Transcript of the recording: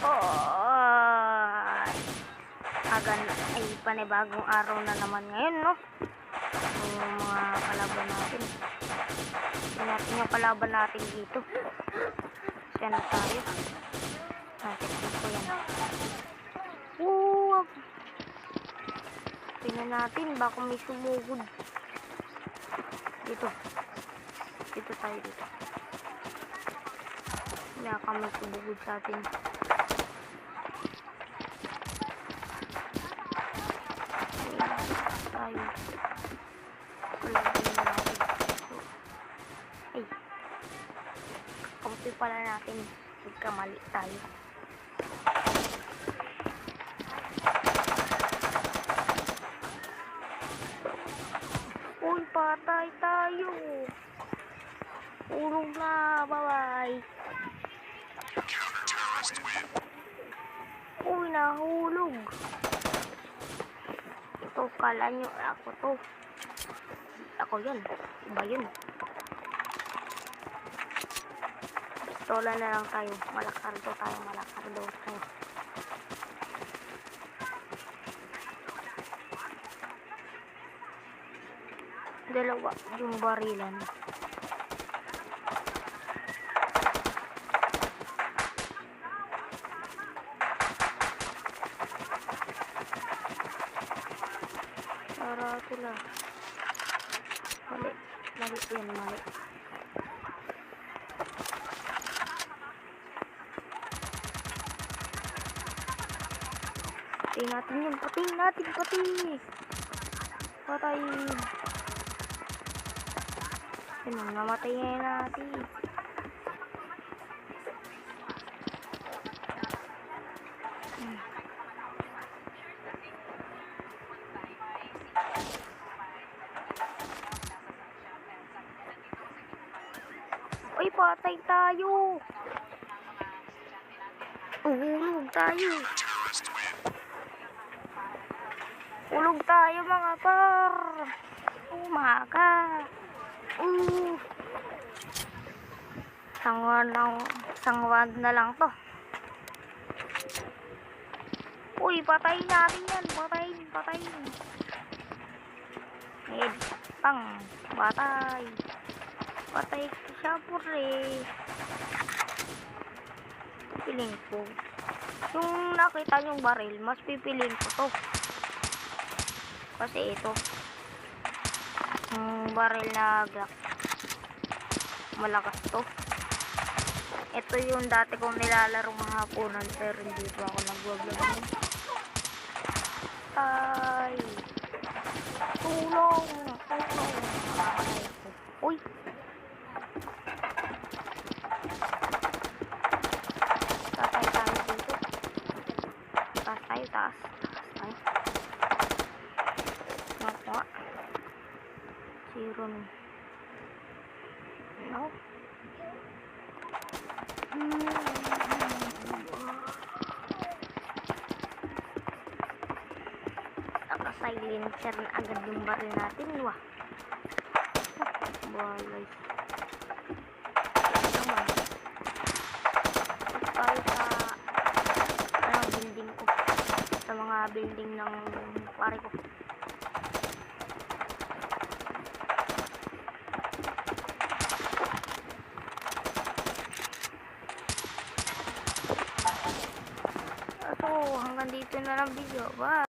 Oh, ay panibagong araw na naman ngayon, no? Yung mga kalaban natin. Tingnan natin yung kalaban natin dito. Siya na tayo. Natin dito yan. Woo! Tingnan natin, baka may sumugod. Dito. Dito tayo dito. Baka may sumugod sa atin. Tayo. Palagyan na natin. Ay. Kampi pala natin. Magkamali tayo. Uy, patay tayo. Ulog na. Bye-bye. Uy, nahulog. Ito, kala nyo ako to. Ako yan. Iba yun. Pistola na lang tayo. Malakardo tayo. Malakardo tayo. Dalawa yung barilan. Para sila. Mali. Mali yan. Mali. Patayin natin yun. Patayin natin. Patayin. Patayin. Ano, namatayin natin. Uy, patay tayo. Uhulog tayo. Ulog tayo mga par. Umaga. Sangwag na lang to. Uy, patayin natin yan. Patayin, patayin. Head, pang, patay. Patay siya pure. Pipiling ko. Yung nakita yung baril, mas pipiling ko to. Kasi ito. Yung baril na Glock. Malakas to. Ito yung dati kong nilalaro mga hapunan, pero hindi pa ako nag-vlog. Ay. Tulong. Tulong. Uy. Tatay tayo dito. Taas tayo, taas. Taas tayo. Nakuha. Zero na. No? Naka-silencer na agad yung baril natin. Wah. Balay. Naman. Tayo sa building ko. Sa mga building ng pare ko. So, hanggang dito na lang video. Bye!